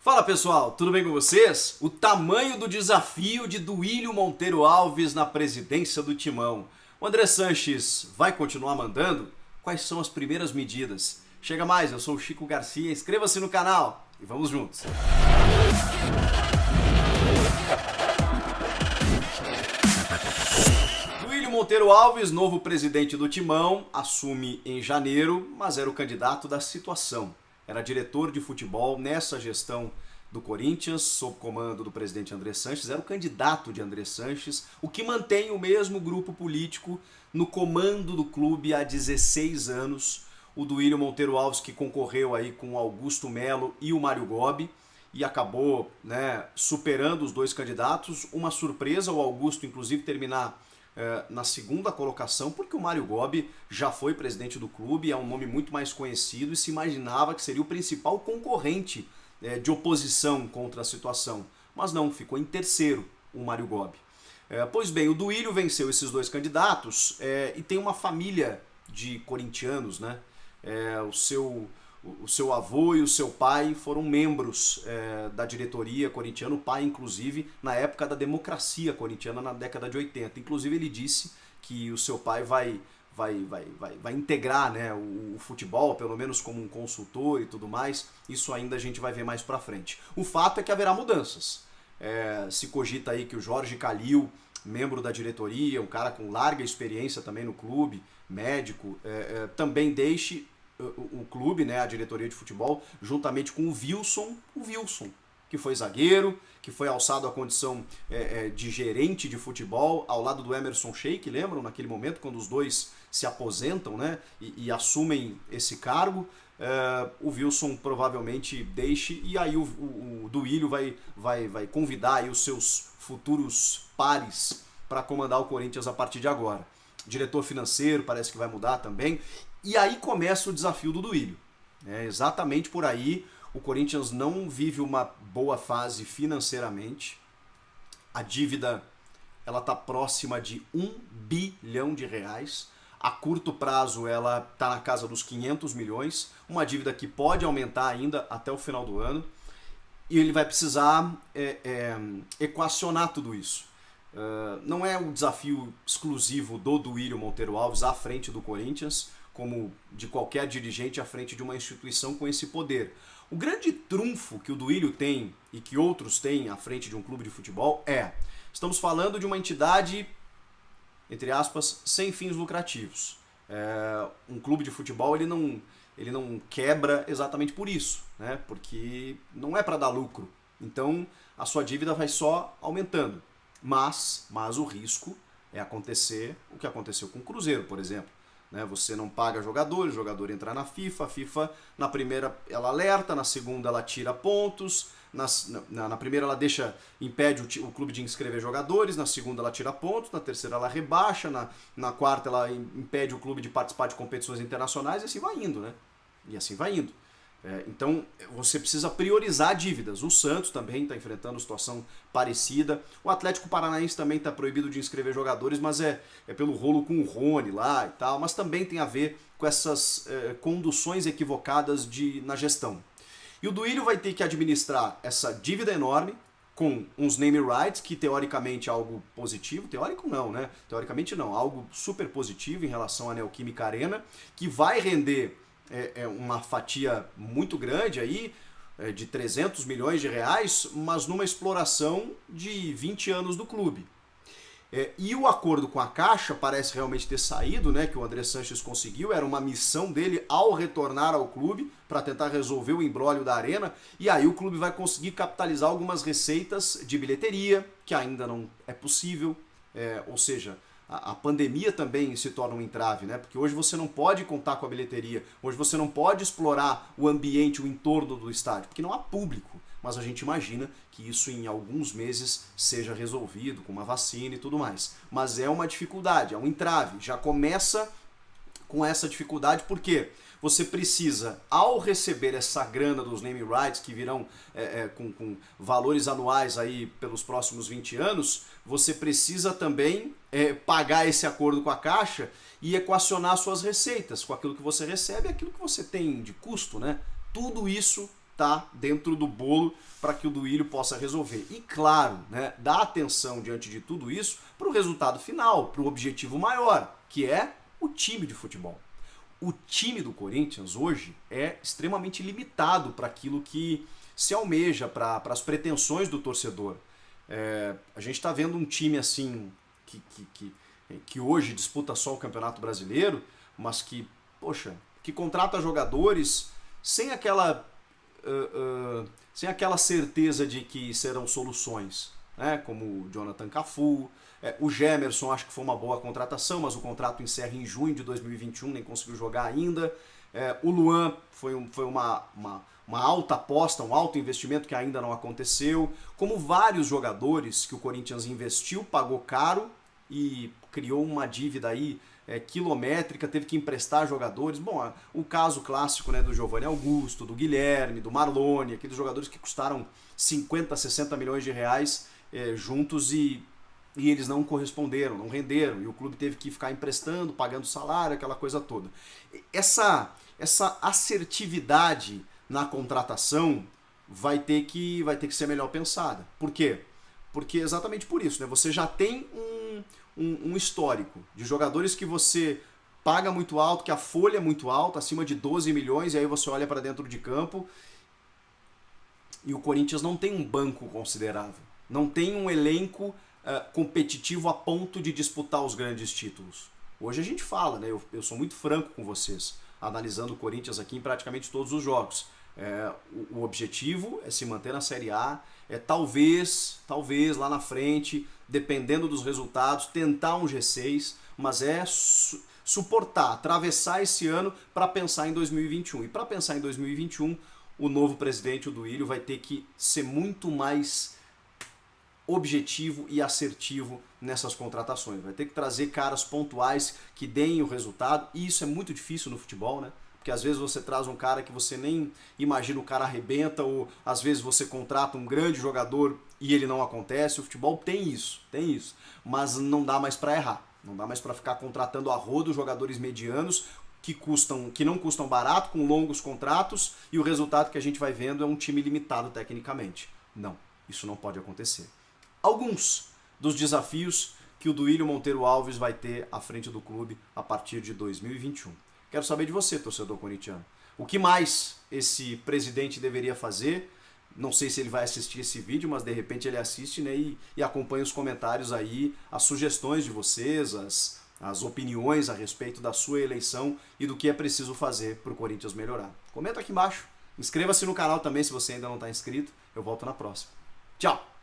Fala pessoal, tudo bem com vocês? O tamanho do desafio de Duílio Monteiro Alves na presidência do Timão. O André Sanches vai continuar mandando? Quais são as primeiras medidas? Chega mais, eu sou o Chico Garcia, inscreva-se no canal e vamos juntos! Duílio Monteiro Alves, novo presidente do Timão, assume em janeiro, mas era o candidato da situação. Era diretor de futebol nessa gestão do Corinthians, sob comando do presidente André Sanches, era o candidato de André Sanches, o que mantém o mesmo grupo político no comando do clube há 16 anos, o Duílio Monteiro Alves, que concorreu aí com o Augusto Melo e o Mário Gobi, e acabou, superando os dois candidatos. Uma surpresa, o Augusto inclusive terminar na segunda colocação, porque o Mário Gobi já foi presidente do clube, é um nome muito mais conhecido e se imaginava que seria o principal concorrente de oposição contra a situação. Mas não, ficou em terceiro o Mário Gobi. Pois bem, o Duílio venceu esses dois candidatos e tem uma família de corintianos, né? O seu avô e o seu pai foram membros da diretoria corintiana, o pai inclusive na época da democracia corintiana na década de 80. Inclusive ele disse que o seu pai vai integrar, né, o futebol, pelo menos como um consultor e tudo mais. Isso ainda a gente vai ver mais pra frente. O fato é que haverá mudanças. Se cogita aí que o Jorge Calil, membro da diretoria, um cara com larga experiência também no clube, médico, também deixe o clube, né, a diretoria de futebol, juntamente com o Wilson, que foi zagueiro, que foi alçado à condição de gerente de futebol, ao lado do Emerson Sheik, lembram? Naquele momento, quando os dois se aposentam, né, e assumem esse cargo, o Wilson provavelmente deixe, e aí o Duílio vai convidar aí os seus futuros pares para comandar o Corinthians a partir de agora. Diretor financeiro parece que vai mudar também. E aí começa o desafio do Duílio. Exatamente por aí, o Corinthians não vive uma boa fase financeiramente. A dívida ela está próxima de R$ 1 bilhão. A curto prazo ela está na casa dos 500 milhões. Uma dívida que pode aumentar ainda até o final do ano. E ele vai precisar equacionar tudo isso. Não é um desafio exclusivo do Duílio Monteiro Alves à frente do Corinthians, como de qualquer dirigente à frente de uma instituição com esse poder. O grande trunfo que o Duílio tem e que outros têm à frente de um clube de futebol estamos falando de uma entidade, entre aspas, sem fins lucrativos. Um clube de futebol ele não quebra exatamente por isso, né? Porque não é para dar lucro. Então a sua dívida vai só aumentando. Mas o risco é acontecer o que aconteceu com o Cruzeiro, por exemplo. Você não paga jogador, o jogador entra na FIFA, a FIFA na primeira ela alerta, na segunda ela tira pontos, na primeira ela impede o clube de inscrever jogadores, na segunda ela tira pontos, na terceira ela rebaixa, na quarta ela impede o clube de participar de competições internacionais e assim vai indo, né? E assim vai indo. Então você precisa priorizar dívidas. O Santos também está enfrentando situação parecida. O Atlético Paranaense também está proibido de inscrever jogadores, mas é pelo rolo com o Rony lá e tal. Mas também tem a ver com essas conduções equivocadas na gestão. E o Duílio vai ter que administrar essa dívida enorme com uns name rights, que teoricamente é algo positivo. Teórico não, né? Teoricamente não. Algo super positivo em relação à Neoquímica Arena, que vai render uma fatia muito grande aí, de 300 milhões de reais, mas numa exploração de 20 anos do clube. E o acordo com a Caixa parece realmente ter saído, né, que o André Sanches conseguiu, era uma missão dele ao retornar ao clube para tentar resolver o imbróglio da Arena, e aí o clube vai conseguir capitalizar algumas receitas de bilheteria, que ainda não é possível, ou seja, a pandemia também se torna um entrave, né? Porque hoje você não pode contar com a bilheteria, hoje você não pode explorar o ambiente, o entorno do estádio, porque não há público. Mas a gente imagina que isso em alguns meses seja resolvido com uma vacina e tudo mais. Mas é uma dificuldade, é um entrave. Já começa com essa dificuldade porque você precisa, ao receber essa grana dos name rights, que virão com valores anuais aí pelos próximos 20 anos, você precisa também pagar esse acordo com a Caixa e equacionar suas receitas com aquilo que você recebe e aquilo que você tem de custo, né? Tudo isso tá dentro do bolo para que o Duílio possa resolver. E claro, né, dá atenção diante de tudo isso para o resultado final, para o objetivo maior, que é o time de futebol. O time do Corinthians hoje é extremamente limitado para aquilo que se almeja, para as pretensões do torcedor. A gente está vendo um time assim que hoje disputa só o Campeonato Brasileiro, mas que, poxa, que contrata jogadores sem aquela certeza de que serão soluções, né? Como o Jonathan Cafu, o Gemerson acho que foi uma boa contratação, mas o contrato encerra em junho de 2021, nem conseguiu jogar ainda. O Luan foi uma alta aposta, um alto investimento que ainda não aconteceu. Como vários jogadores que o Corinthians investiu, pagou caro e criou uma dívida aí quilométrica, teve que emprestar jogadores. Bom, o caso clássico, né, do Giovanni Augusto, do Guilherme, do Marlone, aqueles jogadores que custaram 50, 60 milhões de reais juntos e eles não corresponderam, não renderam, e o clube teve que ficar emprestando, pagando salário, aquela coisa toda. Essa assertividade na contratação vai ter que ser melhor pensada. Por quê? Porque exatamente por isso, né? Você já tem um histórico de jogadores que você paga muito alto, que a folha é muito alta, acima de 12 milhões, e aí você olha para dentro de campo e o Corinthians não tem um banco considerável, não tem um elenco competitivo a ponto de disputar os grandes títulos. Hoje a gente fala, né? Eu sou muito franco com vocês, analisando o Corinthians aqui em praticamente todos os jogos. O objetivo é se manter na Série A, talvez lá na frente, dependendo dos resultados, tentar um G6, mas suportar, atravessar esse ano para pensar em 2021. E para pensar em 2021, o novo presidente, o Duílio, vai ter que ser muito mais objetivo e assertivo nessas contratações. Vai ter que trazer caras pontuais que deem o resultado, e isso é muito difícil no futebol, né? Porque às vezes você traz um cara que você nem imagina, o cara arrebenta, ou às vezes você contrata um grande jogador e ele não acontece. O futebol tem isso, mas não dá mais para errar. Não dá mais para ficar contratando a rodo jogadores medianos que não custam barato, com longos contratos, e o resultado que a gente vai vendo é um time limitado tecnicamente. Não, isso não pode acontecer. Alguns dos desafios que o Duílio Monteiro Alves vai ter à frente do clube a partir de 2021. Quero saber de você, torcedor corintiano. O que mais esse presidente deveria fazer? Não sei se ele vai assistir esse vídeo, mas de repente ele assiste, né, e acompanha os comentários aí, as sugestões de vocês, as opiniões a respeito da sua eleição e do que é preciso fazer para o Corinthians melhorar. Comenta aqui embaixo. Inscreva-se no canal também se você ainda não está inscrito. Eu volto na próxima. Tchau!